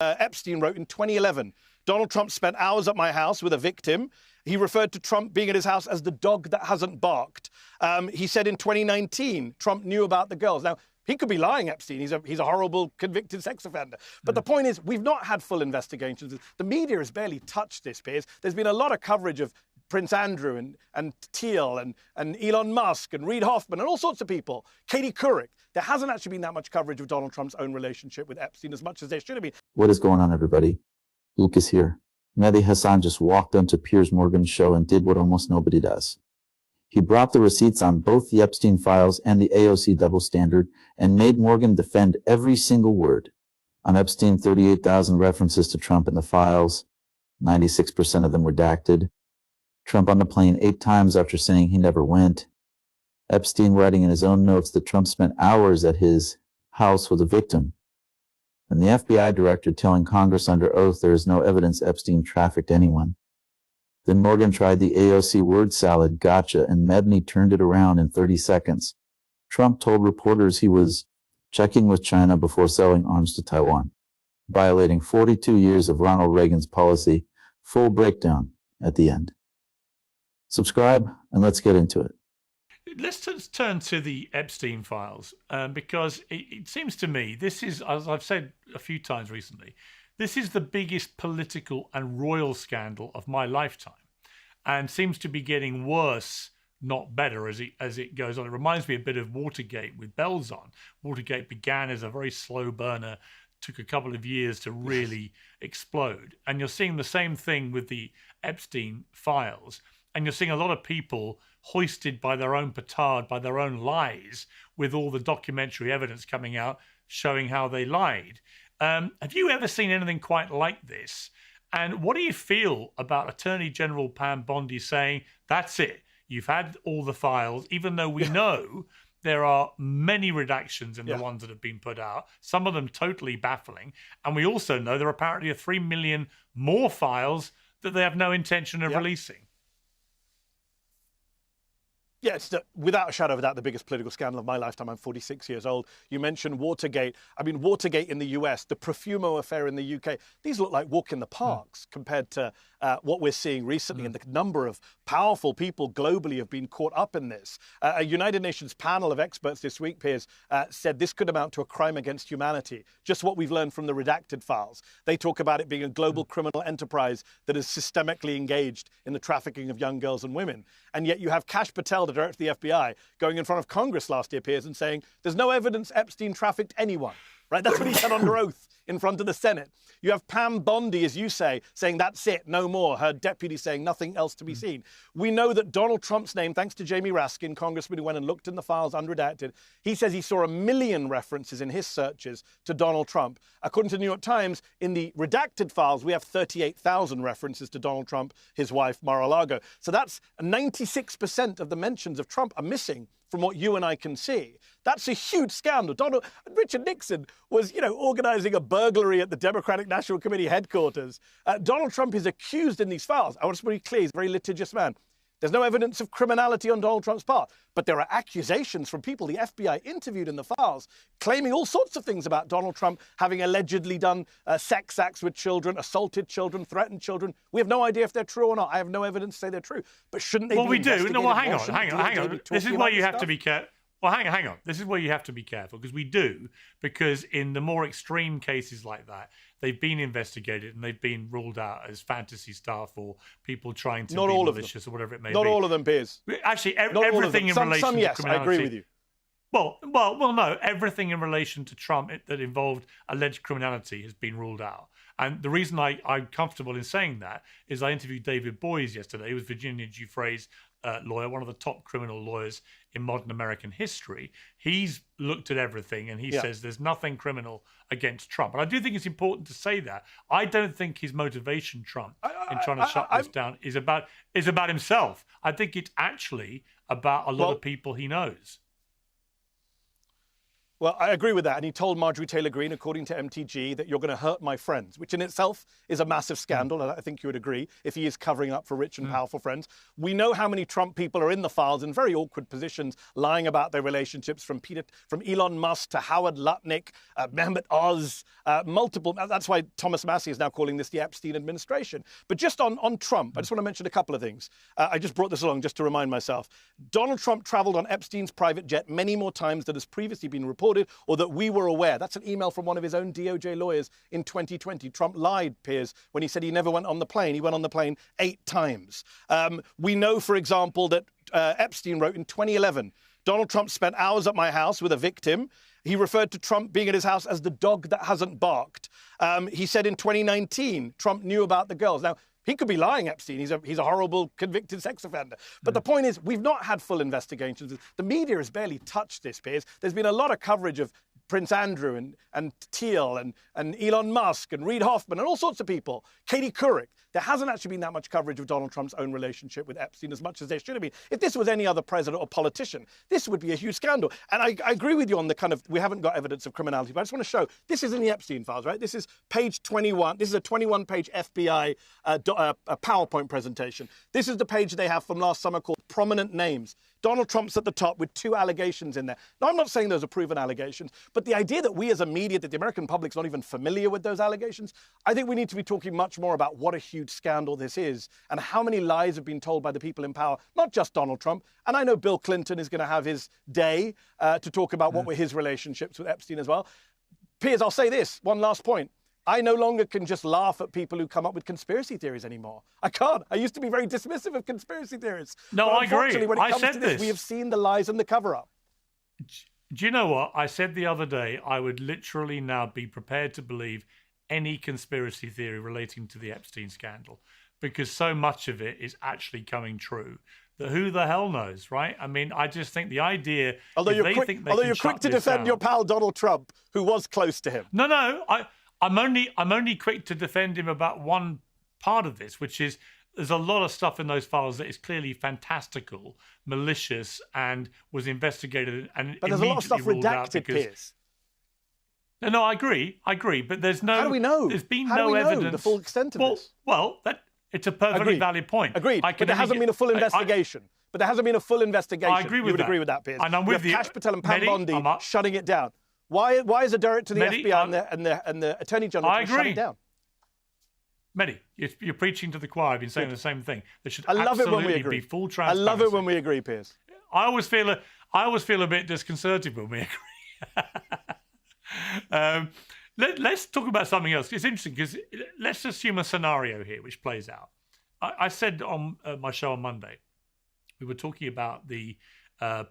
Epstein wrote in 2011, Donald Trump spent hours at my house with a victim. He referred to Trump being at his house as the dog that hasn't barked. He said in 2019, Trump knew about the girls. Now, he could be lying, Epstein. He's a horrible, convicted sex offender. But the point is, we've not had full investigations. The media has barely touched this, Piers. There's been a lot of coverage of Prince Andrew and Thiel and Elon Musk and Reid Hoffman and all sorts of people. Katie Couric. There hasn't actually been that much coverage of Donald Trump's own relationship with Epstein as much as there should have been. What is going on, everybody? Luke is here. Mehdi Hasan just walked onto Piers Morgan's show and did what almost nobody does. He brought the receipts on both the Epstein files and the AOC double standard and made Morgan defend every single word. On Epstein, 38,000 references to Trump in the files, 96% of them redacted. Trump on the plane 8 times after saying he never went. Epstein writing in his own notes that Trump spent hours at his house with a victim. And the FBI director telling Congress under oath there is no evidence Epstein trafficked anyone. Then Morgan tried the AOC word salad gotcha, and Mehdi turned it around in 30 seconds. Trump told reporters he was checking with China before selling arms to Taiwan, violating 42 years of Ronald Reagan's policy. Full breakdown at the end. Subscribe, and let's get into it. Let's turn to the Epstein files, because it seems to me this is, as I've said a few times recently, this is the biggest political and royal scandal of my lifetime, and seems to be getting worse, not better, as it goes on. It reminds me a bit of Watergate with bells on. Watergate began as a very slow burner, took a couple of years to really explode, and you're seeing the same thing with the Epstein files. And you're seeing a lot of people hoisted by their own petard, by their own lies, with all the documentary evidence coming out showing how they lied. Have you ever seen anything quite like this? And what do you feel about Attorney General Pam Bondi saying, that's it, you've had all the files, even though we know there are many redactions in the ones that have been put out, some of them totally baffling. And we also know there apparently are 3 million more files that they have no intention of releasing. Yeah, it's without a shadow of a doubt the biggest political scandal of my lifetime. I'm 46 years old. You mentioned Watergate. I mean, Watergate in the US, the Profumo affair in the UK, these look like walk in the parks compared to what we're seeing recently. And the number of powerful people globally have been caught up in this. A United Nations panel of experts this week, Piers, said this could amount to a crime against humanity. Just what we've learned from the redacted files. They talk about it being a global criminal enterprise that is systemically engaged in the trafficking of young girls and women. And yet you have Kash Patel, the director of the FBI, going in front of Congress last year, Piers, and saying there's no evidence Epstein trafficked anyone. Right? That's what he said under oath in front of the Senate. You have Pam Bondi, as you say, saying that's it, no more. Her deputy saying nothing else to be seen. We know that Donald Trump's name, thanks to Jamie Raskin, congressman who went and looked in the files unredacted, he says he saw 1 million references in his searches to Donald Trump. According to the New York Times, in the redacted files, we have 38,000 references to Donald Trump, his wife, Mar-a-Lago. So that's 96% of the mentions of Trump are missing from what you and I can see. That's a huge scandal. Richard Nixon was, organizing a burglary at the Democratic National Committee headquarters. Donald Trump is accused in these files. I want to be clear, he's a very litigious man. There's no evidence of criminality on Donald Trump's part, but there are accusations from people the FBI interviewed in the files claiming all sorts of things about Donald Trump having allegedly done sex acts with children, assaulted children, threatened children. We have no idea if they're true or not. I have no evidence to say they're true. But shouldn't they be investigated? Well, we do. No, well, hang on. This is why you have to be careful. Well, hang on. This is where you have to be careful, because we do, because in the more extreme cases like that, they've been investigated and they've been ruled out as fantasy stuff or people trying to be malicious or whatever it may be. Not all of them, Piers. Actually, everything in relation some, to yes, criminality. I agree with you. Well, no. Everything in relation to Trump that involved alleged criminality has been ruled out. And the reason I'm comfortable in saying that is I interviewed David Boies yesterday. He was Virginia Giuffre's lawyer, one of the top criminal lawyers in modern American history. He's looked at everything and he says there's nothing criminal against Trump. And I do think it's important to say that. I don't think his motivation, Trump, in trying to shut this down is about himself. I think it's actually about a lot of people he knows. Well, I agree with that. And he told Marjorie Taylor Greene, according to MTG, that you're going to hurt my friends, which in itself is a massive scandal. And I think you would agree if he is covering up for rich and powerful friends. We know how many Trump people are in the files in very awkward positions, lying about their relationships, from Elon Musk to Howard Lutnick, Mehmet Oz, multiple. That's why Thomas Massie is now calling this the Epstein administration. But just on Trump, I just want to mention a couple of things. I just brought this along just to remind myself. Donald Trump traveled on Epstein's private jet many more times than has previously been reported, or that we were aware. That's an email from one of his own DOJ lawyers in 2020. Trump lied, Piers, when he said he never went on the plane. He went on the plane 8 times. We know, for example, that Epstein wrote in 2011, Donald Trump spent hours at my house with a victim. He referred to Trump being at his house as the dog that hasn't barked. He said in 2019, Trump knew about the girls. Now, he could be lying, Epstein. He's a horrible convicted sex offender. But the point is, we've not had full investigations. The media has barely touched this, Piers. There's been a lot of coverage of Prince Andrew and Thiel and Elon Musk and Reid Hoffman and all sorts of people. Katie Couric. There hasn't actually been that much coverage of Donald Trump's own relationship with Epstein as much as there should have been. If this was any other president or politician, this would be a huge scandal. And I agree with you on the kind of, we haven't got evidence of criminality, but I just want to show, this is in the Epstein files, right? This is page 21. This is a 21-page FBI PowerPoint presentation. This is the page they have from last summer called Prominent Names. Donald Trump's at the top with 2 allegations in there. Now, I'm not saying those are proven allegations, but the idea that we as a media, that the American public's not even familiar with those allegations, I think we need to be talking much more about what a huge scandal this is and how many lies have been told by the people in power, not just Donald Trump. And I know Bill Clinton is going to have his day to talk about what were his relationships with Epstein as well. Piers, I'll say this, one last point. I no longer can just laugh at people who come up with conspiracy theories anymore. I can't. I used to be very dismissive of conspiracy theories. No, but I agree. Unfortunately, when it comes said to this, we have seen the lies and the cover-up. Do you know what? I said the other day I would literally now be prepared to believe any conspiracy theory relating to the Epstein scandal, because so much of it is actually coming true. That who the hell knows, right? I mean, I just think the idea... Although you're quick to defend your pal Donald Trump, who was close to him. No, I'm only quick to defend him about one part of this, which is there's a lot of stuff in those files that is clearly fantastical, malicious, and was investigated and but there's a lot of stuff redacted, Piers. No, I agree, but there's no... How do we know? There's been How no do we evidence. know the full extent of this? Well, it's a perfectly valid point. Agreed, but there hasn't been a full investigation. But there hasn't been a full investigation. I agree with that. You would agree with that, Piers. And I'm with you. Kash Patel and Pam Mehdi, Bondi shutting it down. Why is the director of the Mehdi, FBI and the Attorney General shutting it down? Mehdi, you're preaching to the choir. I've been saying the same thing. There should I love it when we absolutely agree. be full transparency. I love it when we agree, Piers. I always feel a bit disconcerted when we agree. Let's talk about something else. It's interesting because let's assume a scenario here which plays out. I said on my show on Monday, we were talking about the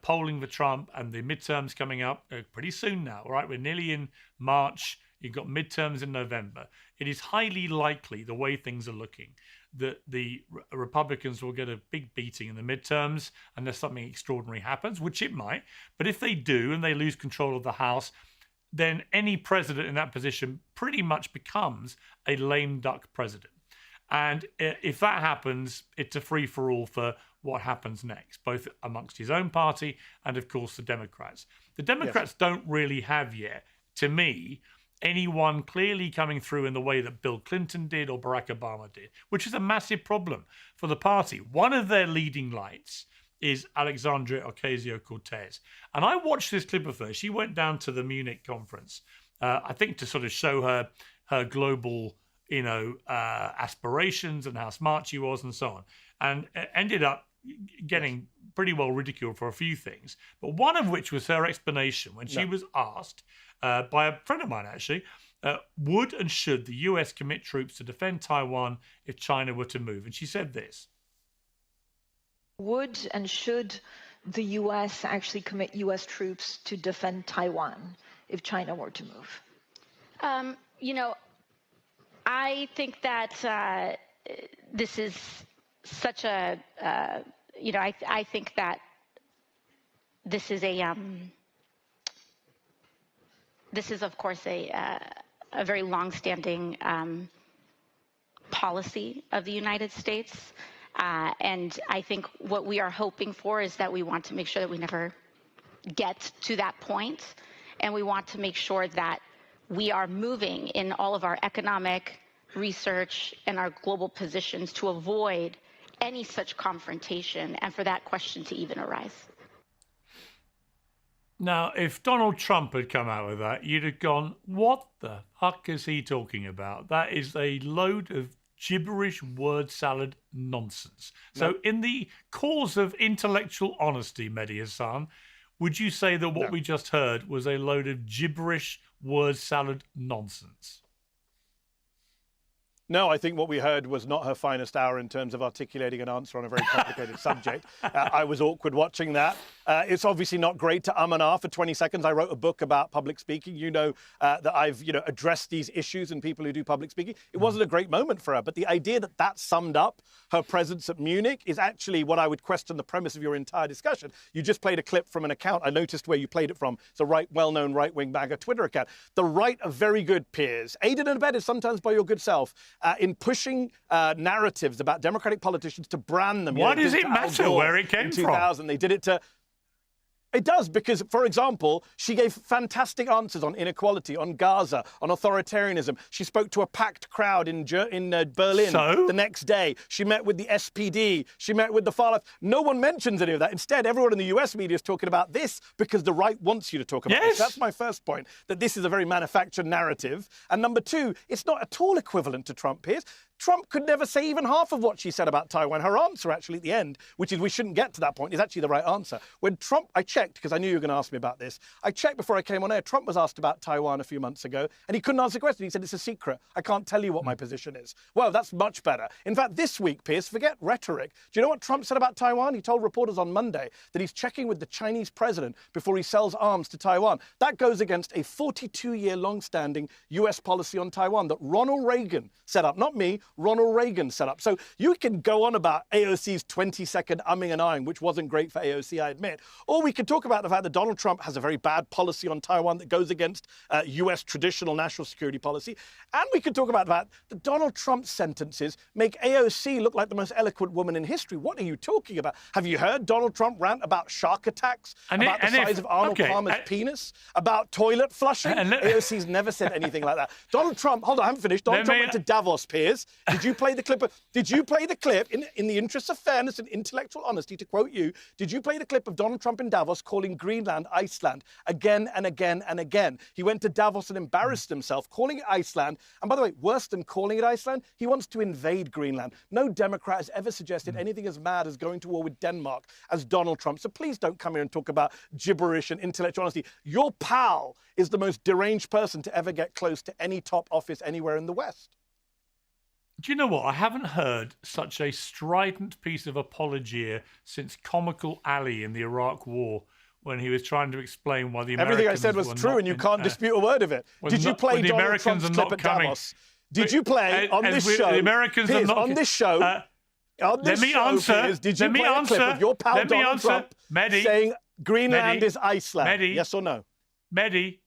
polling for Trump and the midterms coming up pretty soon now, right? We're nearly in March. You've got midterms in November. It is highly likely, the way things are looking, that the Republicans will get a big beating in the midterms unless something extraordinary happens, which it might. But if they do and they lose control of the House, then any president in that position pretty much becomes a lame duck president. And if that happens, it's a free-for-all for what happens next, both amongst his own party and, of course, the Democrats. The Democrats don't really have yet, to me, anyone clearly coming through in the way that Bill Clinton did or Barack Obama did, which is a massive problem for the party. One of their leading lights is Alexandria Ocasio-Cortez. And I watched this clip of her. She went down to the Munich conference, I think to sort of show her global aspirations and how smart she was and so on, and ended up getting pretty well ridiculed for a few things, but one of which was her explanation when she was asked by a friend of mine, actually, would and should the US commit troops to defend Taiwan if China were to move? And she said this. Would and should the US actually commit US troops to defend Taiwan if China were to move? I think that this is such a, I think that this is of course a very long-standing policy of the United States. And I think what we are hoping for is that we want to make sure that we never get to that point. And we want to make sure that we are moving in all of our economic research and our global positions to avoid any such confrontation and for that question to even arise. Now, if Donald Trump had come out with that, you'd have gone, what the fuck is he talking about? That is a load of gibberish word salad nonsense. So in the cause of intellectual honesty, Mehdi Hasan, would you say that what we just heard was a load of gibberish word salad nonsense? No, I think what we heard was not her finest hour in terms of articulating an answer on a very complicated subject. I was awkward watching that. It's obviously not great to and ah for 20 seconds. I wrote a book about public speaking. You know that I've addressed these issues and people who do public speaking. It wasn't a great moment for her, but the idea that that summed up her presence at Munich is actually what I would question the premise of your entire discussion. You just played a clip from an account. I noticed where you played it from. It's a well-known right-wing MAGA Twitter account. The right are very good, Piers, aided and abetted sometimes by your good self, in pushing narratives about Democratic politicians to brand them. Why does it matter where it came from? In 2000, they did it to... It does, because, for example, she gave fantastic answers on inequality, on Gaza, on authoritarianism. She spoke to a packed crowd in Berlin the next day. She met with the SPD. She met with the far left. No one mentions any of that. Instead, everyone in the US media is talking about this because the right wants you to talk about this. That's my first point, that this is a very manufactured narrative. And number two, it's not at all equivalent to Trump, Piers. Trump could never say even half of what she said about Taiwan. Her answer, actually, at the end, which is we shouldn't get to that point, is actually the right answer. When Trump, I checked, because I knew you were going to ask me about this, I checked before I came on air. Trump was asked about Taiwan a few months ago, and he couldn't answer the question. He said, it's a secret. I can't tell you what my position is. Well, that's much better. In fact, this week, Piers, forget rhetoric. Do you know what Trump said about Taiwan? He told reporters on Monday that he's checking with the Chinese president before he sells arms to Taiwan. That goes against a 42-year long-standing US policy on Taiwan that Ronald Reagan set up. Not me, Ronald Reagan set up. So you can go on about AOC's 20-second umming and ahhing, which wasn't great for AOC, I admit. Or we could talk about the fact that Donald Trump has a very bad policy on Taiwan that goes against US traditional national security policy. And we could talk about the fact that Donald Trump's sentences make AOC look like the most eloquent woman in history. What are you talking about? Have you heard Donald Trump rant about shark attacks, about the size of Arnold Palmer's penis, about toilet flushing? AOC's never said anything like that. Donald Trump, hold on, I haven't finished. Donald Trump went to Davos, Piers. Did you play the clip? Did you play the clip, in the interest of fairness and intellectual honesty, to quote you, did you play the clip of Donald Trump in Davos calling Greenland Iceland again and again and again? He went to Davos and embarrassed himself, calling it Iceland. And by the way, worse than calling it Iceland, he wants to invade Greenland. No Democrat has ever suggested anything as mad as going to war with Denmark as Donald Trump. So please don't come here and talk about gibberish and intellectual honesty. Your pal is the most deranged person to ever get close to any top office anywhere in the West. Do you know what? I haven't heard such a strident piece of apologia since Comical Ali in the Iraq War, when he was trying to explain why the Americans everything I said was true, and you can't dispute a word of it. Did you play Donald Trump's clip at Davos? Did you play on this show? The Americans are not on this show. Let me answer. Did you play a clip of your pal Donald Trump saying Greenland is Iceland? Yes or no? Mehdi,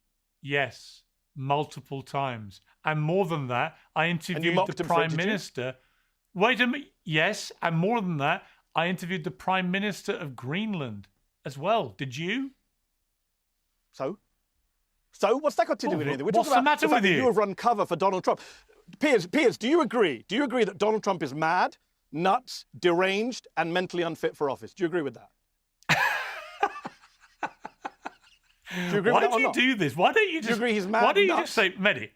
yes, multiple times. And more than that, I interviewed the Prime Minister. Wait a minute. Yes, and more than that, I interviewed the Prime Minister of Greenland as well. Did you? So what's that got to do with anything? We're what's the matter with you? You have run cover for Donald Trump. Piers, do you agree? Do you agree that Donald Trump is mad, nuts, deranged, and mentally unfit for office? Do you agree with that? Do you agree with that or not? Why do you do this? Why don't you just... Do you agree he's mad, why don't you just say, Mehdi?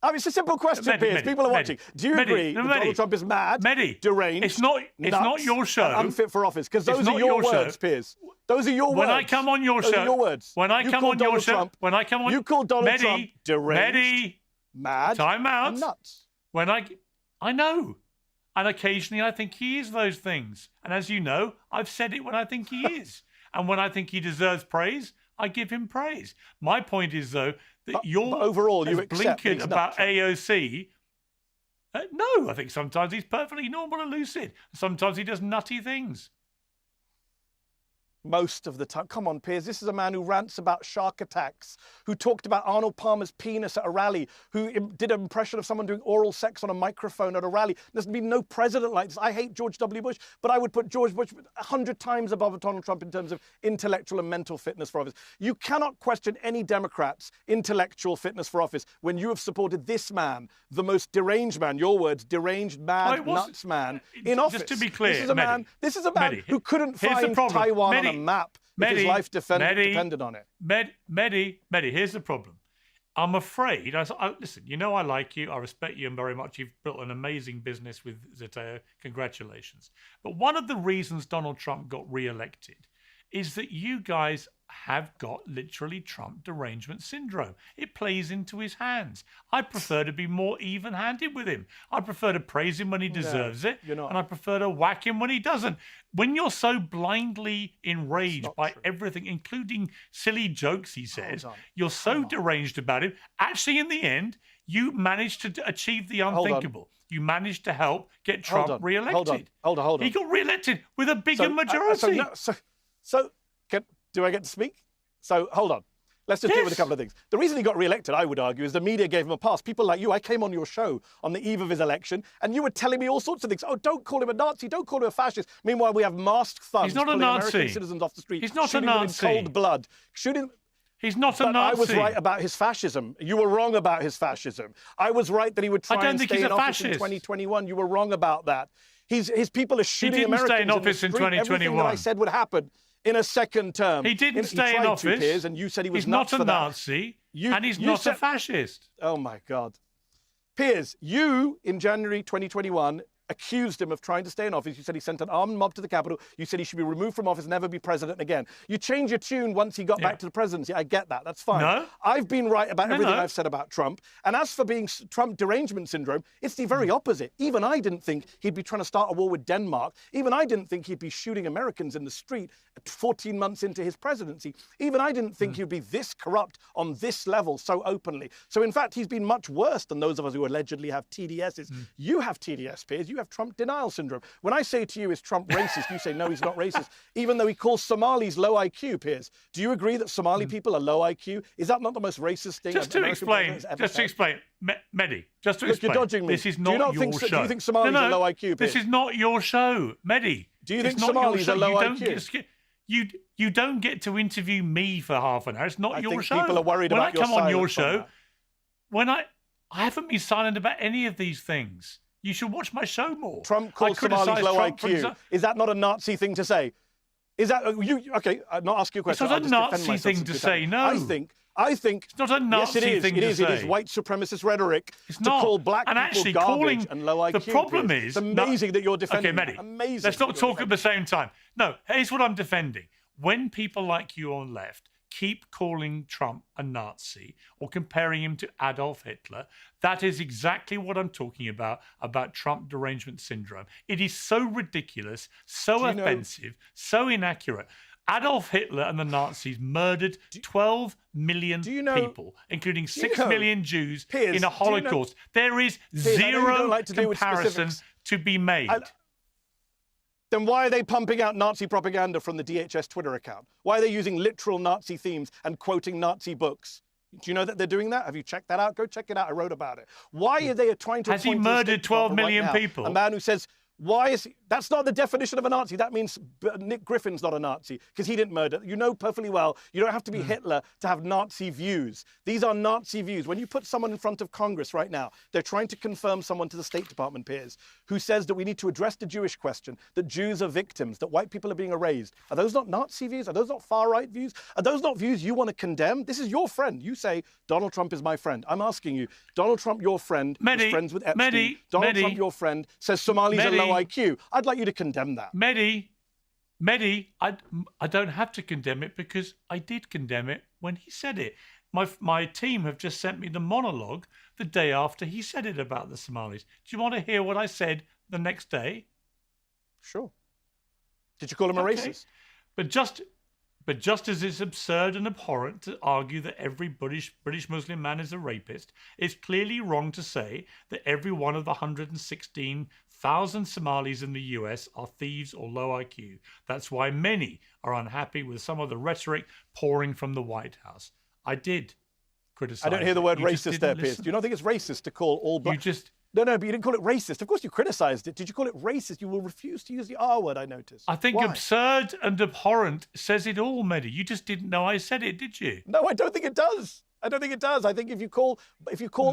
It's a simple question, Piers. People are watching. Do you agree that Donald Trump is mad, deranged, it's not your show, and unfit for office? Because those are your words, Piers. Those are your words. When I come on your show, your words. When I come on your show, you call Donald Trump deranged, mad, time out, and nuts. I know, and occasionally I think he is those things. And as you know, I've said it when I think he is, and when I think he deserves praise, I give him praise. My point is, though, that you're overall you blinkered about AOC. No, I think sometimes he's perfectly normal and lucid. Sometimes he does nutty things. Most of the time. Come on, Piers. This is a man who rants about shark attacks, who talked about Arnold Palmer's penis at a rally, who did an impression of someone doing oral sex on a microphone at a rally. There's been no president like this. I hate George W. Bush, but I would put George Bush 100 times above Donald Trump in terms of intellectual and mental fitness for office. You cannot question any Democrat's intellectual fitness for office when you have supported this man, the most deranged man, your words, deranged, mad, nuts man, in office. Just to be clear, this is a man who couldn't find Taiwan on a map if his life depended on it. Mehdi, here's the problem. I'm afraid, listen, you know I like you, I respect you very much. You've built an amazing business with Zeteo. Congratulations. But one of the reasons Donald Trump got re-elected is that you guys have got literally Trump derangement syndrome. It plays into his hands. I prefer to be more even-handed with him. I prefer to praise him when he deserves it, and I prefer to whack him when he doesn't. When you're so blindly enraged by everything, including silly jokes he says, you're so deranged about him. Actually, in the end, you managed to achieve the unthinkable. You managed to help get Trump re-elected. Hold on. He got re-elected with a bigger majority. Do I get to speak? So, hold on. Let's just deal with a couple of things. The reason he got re-elected, I would argue, is the media gave him a pass. People like you, I came on your show on the eve of his election, and you were telling me all sorts of things. Oh, don't call him a Nazi. Don't call him a fascist. Meanwhile, we have masked thugs He's not pulling a Nazi. American citizens off the street. He's not shooting a Nazi. them in cold blood. He's not a Nazi. I was right about his fascism. You were wrong about his fascism. I was right that he would try and stay in office in 2021. You were wrong about that. His people are shooting Americans stay in office in 2021. Everything that I said would happen in a second term. He didn't stay in office. Piers, and you said he was he's not a Nazi, and he's not a fascist. Oh, my God. Piers, you, in January 2021, accused him of trying to stay in office. You said he sent an armed mob to the Capitol. You said he should be removed from office, never be president again. You changed your tune once he got back to the presidency. I get that. That's fine. No. I've been right about everything I've said about Trump. And as for being Trump derangement syndrome, it's the very opposite. Even I didn't think he'd be trying to start a war with Denmark. Even I didn't think he'd be shooting Americans in the street 14 months into his presidency. Even I didn't think he'd be this corrupt on this level so openly. So, in fact, he's been much worse than those of us who allegedly have TDSs. You have TDS, Piers. You have Trump denial syndrome. When I say to you, is Trump racist? You say, no, he's not racist, even though he calls Somalis low IQ, Piers. Do you agree that Somali people are low IQ? Is that not the most racist thing? Just to explain, Mehdi, just to explain. You're dodging me. This is not your show. Do you think Somalis are low IQ, Piers? This is not your show, Mehdi. Do you think Somalis are low IQ? You don't get to interview me for half an hour. It's not your show. People are worried about your silence. When I come on your show, I haven't been silent about any of these things. You should watch my show more. Trump calls Somalis low IQ. Is that not a Nazi thing to say? Is that okay? I'm not asking you a question. It's not a Nazi thing to say. No, I think it's not a Nazi thing to say. It is white supremacist rhetoric to call black people garbage and low IQ. The problem is, it's amazing that you're defending. Okay, Mehdi, amazing. Let's not talk at the same time. No, here's what I'm defending. When people like you on left keep calling Trump a Nazi or comparing him to Adolf Hitler, that is exactly what I'm talking about Trump derangement syndrome. It is so ridiculous, so offensive, so inaccurate. Adolf Hitler and the Nazis murdered 12 million people, including 6 million Jews in a Holocaust. There is zero comparison to be made. Then why are they pumping out Nazi propaganda from the DHS Twitter account? Why are they using literal Nazi themes and quoting Nazi books? Do you know that they're doing that? Have you checked that out? Go check it out. I wrote about it. Why are they trying to... Has he murdered 12 million people? A man who says... Why is he? That's not the definition of a Nazi. That means Nick Griffin's not a Nazi because he didn't murder. You know perfectly well, you don't have to be Hitler to have Nazi views. These are Nazi views. When you put someone in front of Congress right now, they're trying to confirm someone to the State Department, Piers, who says that we need to address the Jewish question, that Jews are victims, that white people are being erased. Are those not Nazi views? Are those not far-right views? Are those not views you want to condemn? This is your friend. You say, Donald Trump is my friend. I'm asking you, Donald Trump, your friend, is friends with Epstein. Donald Trump, your friend, says Somalis are low IQ. I'd like you to condemn that. Mehdi, I don't have to condemn it because I did condemn it when he said it. My team have just sent me the monologue the day after he said it about the Somalis. Do you want to hear what I said the next day? Sure. Did you call him a racist? But just But just as it's absurd and abhorrent to argue that every British Muslim man is a rapist, it's clearly wrong to say that every one of the 116,000 Somalis in the US are thieves or low IQ. That's why many are unhappy with some of the rhetoric pouring from the White House. I did criticize. I don't hear the word You just racist there, didn't Piers. listen. Do you not think it's racist to call all black... No, but you didn't call it racist. Of course you criticised it. Did you call it racist? You will refuse to use the R word, I noticed. I think Why? absurd and abhorrent says it all, Mehdi. You just didn't know I said it, did you? No, I don't think it does. I don't think it does. I think if you call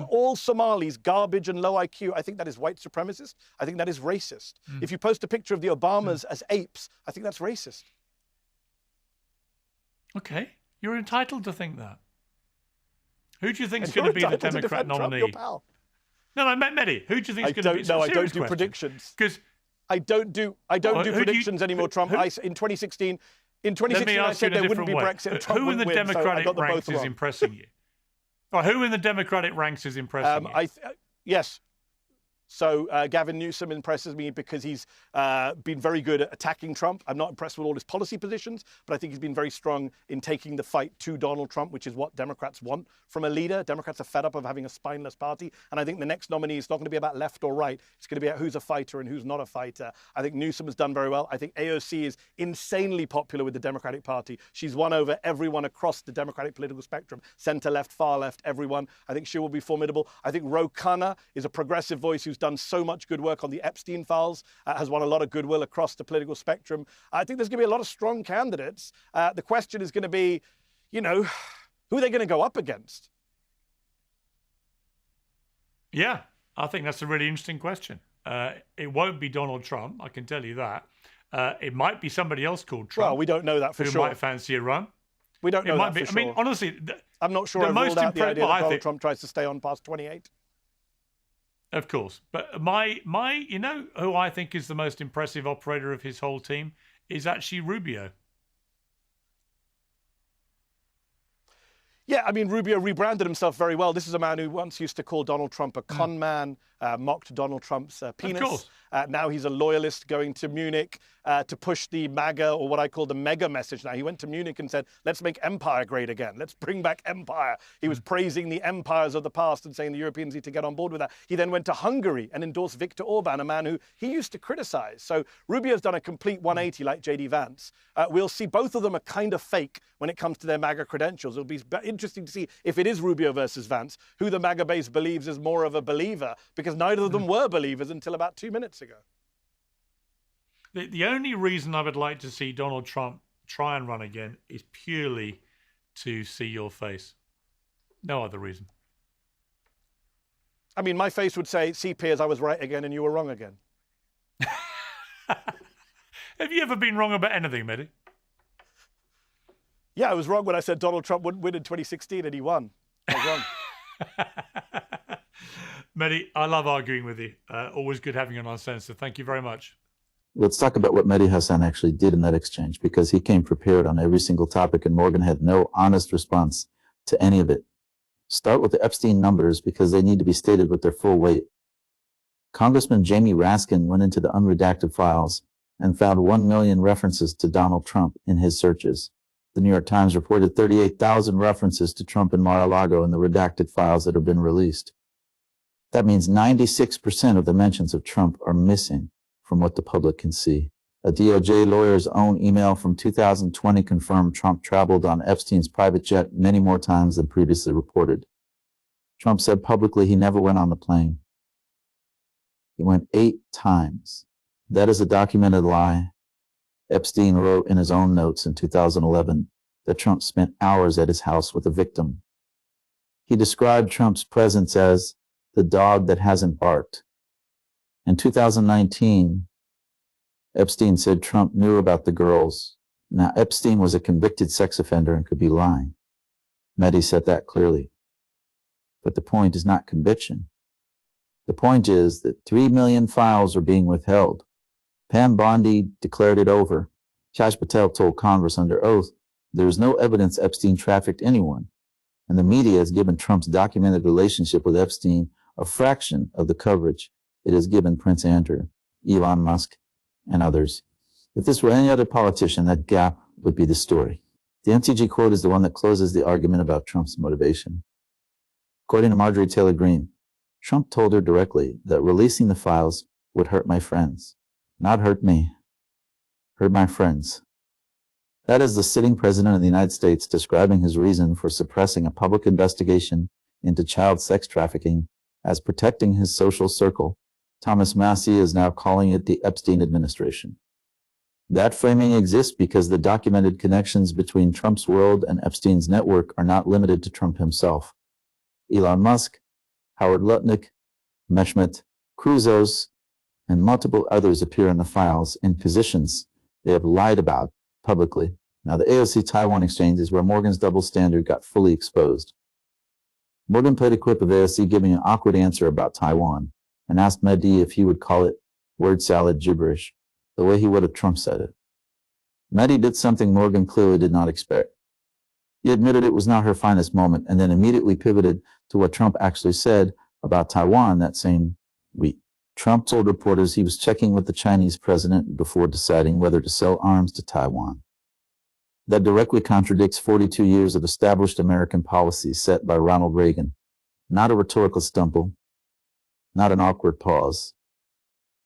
all Somalis garbage and low IQ, I think that is white supremacist. I think that is racist. If you post a picture of the Obamas as apes, I think that's racist. Okay, you're entitled to think that. Who do you think is going to be the Democrat nominee? No, Mehdi, who do you think is going to be? No, I don't do predictions. Because I don't do predictions anymore, Trump. In 2016, I said there wouldn't be Brexit and Trump wouldn't win. Who in the Democratic ranks is impressing you? Or who in the Democratic ranks is impressing you? Yes. So Gavin Newsom impresses me because he's been very good at attacking Trump. I'm not impressed with all his policy positions, but I think he's been very strong in taking the fight to Donald Trump, which is what Democrats want from a leader. Democrats are fed up of having a spineless party. And I think the next nominee is not going to be about left or right. It's going to be about who's a fighter and who's not a fighter. I think Newsom has done very well. I think AOC is insanely popular with the Democratic Party. She's won over everyone across the Democratic political spectrum, center left, far left, everyone. I think she will be formidable. I think Ro Khanna is a progressive voice who's done so much good work on the Epstein files, has won a lot of goodwill across the political spectrum. I think there's going to be a lot of strong candidates. The question is going to be, who are they going to go up against? Yeah, I think that's a really interesting question. It won't be Donald Trump, I can tell you that. It might be somebody else called Trump. Well, we don't know that for sure. Who might fancy a run. We don't know that for sure. I mean, honestly, I'm not sure I've ruled out the idea that Donald Trump tries to stay on past 28. Of course. But my who I think is the most impressive operator of his whole team is actually Rubio. Yeah, I mean, Rubio rebranded himself very well. This is a man who once used to call Donald Trump a con man, mocked Donald Trump's penis. Of course. Now he's a loyalist going to Munich to push the MAGA, or what I call the mega message now. He went to Munich and said, let's make empire great again. Let's bring back empire. He was praising the empires of the past and saying the Europeans need to get on board with that. He then went to Hungary and endorsed Viktor Orban, a man who he used to criticize. So Rubio's done a complete 180 like J.D. Vance. We'll see both of them are kind of fake when it comes to their MAGA credentials. It'll be interesting to see if it is Rubio versus Vance, who the MAGA base believes is more of a believer, because neither of them were believers until about 2 minutes ago. The only reason I would like to see Donald Trump try and run again is purely to see your face. No other reason. I mean, my face would say, see, Piers, I was right again and you were wrong again. Have you ever been wrong about anything, Mehdi? Yeah, I was wrong when I said Donald Trump wouldn't win in 2016 and he won. I was wrong. Mehdi, I love arguing with you. Always good having you on Uncensored. Thank you very much. Let's talk about what Mehdi Hasan actually did in that exchange, because he came prepared on every single topic and Morgan had no honest response to any of it. Start with the Epstein numbers because they need to be stated with their full weight. Congressman Jamie Raskin went into the unredacted files and found 1 million references to Donald Trump in his searches. The New York Times reported 38,000 references to Trump in Mar-a-Lago in the redacted files that have been released. That means 96% of the mentions of Trump are missing from what the public can see. A DOJ lawyer's own email from 2020 confirmed Trump traveled on Epstein's private jet many more times than previously reported. Trump said publicly he never went on the plane. He went 8 times. That is a documented lie. Epstein wrote in his own notes in 2011 that Trump spent hours at his house with a victim. He described Trump's presence as the dog that hasn't barked. In 2019, Epstein said Trump knew about the girls. Now, Epstein was a convicted sex offender and could be lying. Mehdi said that clearly. But the point is not conviction. The point is that 3 million files are being withheld. Pam Bondi declared it over. Shash Patel told Congress under oath there is no evidence Epstein trafficked anyone. And the media has given Trump's documented relationship with Epstein a fraction of the coverage it has given Prince Andrew, Elon Musk, and others. If this were any other politician, that gap would be the story. The MTG quote is the one that closes the argument about Trump's motivation. According to Marjorie Taylor Greene, Trump told her directly that releasing the files would hurt my friends. Not hurt me. Hurt my friends. That is the sitting president of the United States describing his reason for suppressing a public investigation into child sex trafficking as protecting his social circle. Thomas Massie is now calling it the Epstein administration. That framing exists because the documented connections between Trump's world and Epstein's network are not limited to Trump himself. Elon Musk, Howard Lutnick, Mehmet Kruzos, and multiple others appear in the files in positions they have lied about publicly. Now, the AOC Taiwan exchange is where Morgan's double standard got fully exposed. Morgan played a clip of AOC giving an awkward answer about Taiwan and asked Mehdi if he would call it word salad gibberish, the way he would have Trump said it. Mehdi did something Morgan clearly did not expect. He admitted it was not her finest moment and then immediately pivoted to what Trump actually said about Taiwan that same week. Trump told reporters he was checking with the Chinese president before deciding whether to sell arms to Taiwan. That directly contradicts 42 years of established American policy set by Ronald Reagan. Not a rhetorical stumble, not an awkward pause.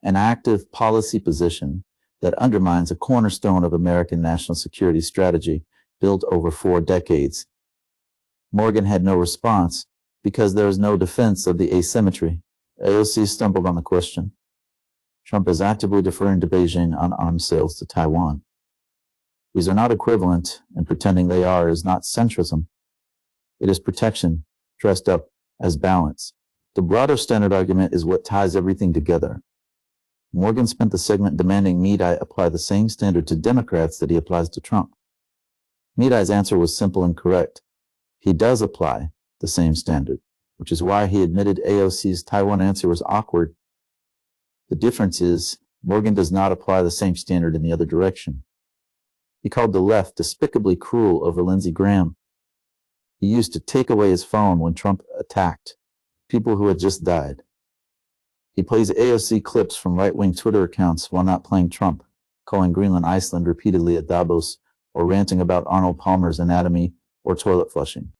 An active policy position that undermines a cornerstone of American national security strategy built over 4 decades. Morgan had no response because there is no defense of the asymmetry. AOC stumbled on the question. Trump is actively deferring to Beijing on arms sales to Taiwan. These are not equivalent, and pretending they are is not centrism. It is protection, dressed up as balance. The broader standard argument is what ties everything together. Morgan spent the segment demanding Mehdi apply the same standard to Democrats that he applies to Trump. Mehdi's answer was simple and correct. He does apply the same standard, which is why he admitted AOC's Taiwan answer was awkward. The difference is Morgan does not apply the same standard in the other direction. He called the left despicably cruel over Lindsey Graham. He used to take away his phone when Trump attacked people who had just died. He plays AOC clips from right-wing Twitter accounts while not playing Trump, calling Greenland Iceland repeatedly at Davos, or ranting about Arnold Palmer's anatomy or toilet flushing.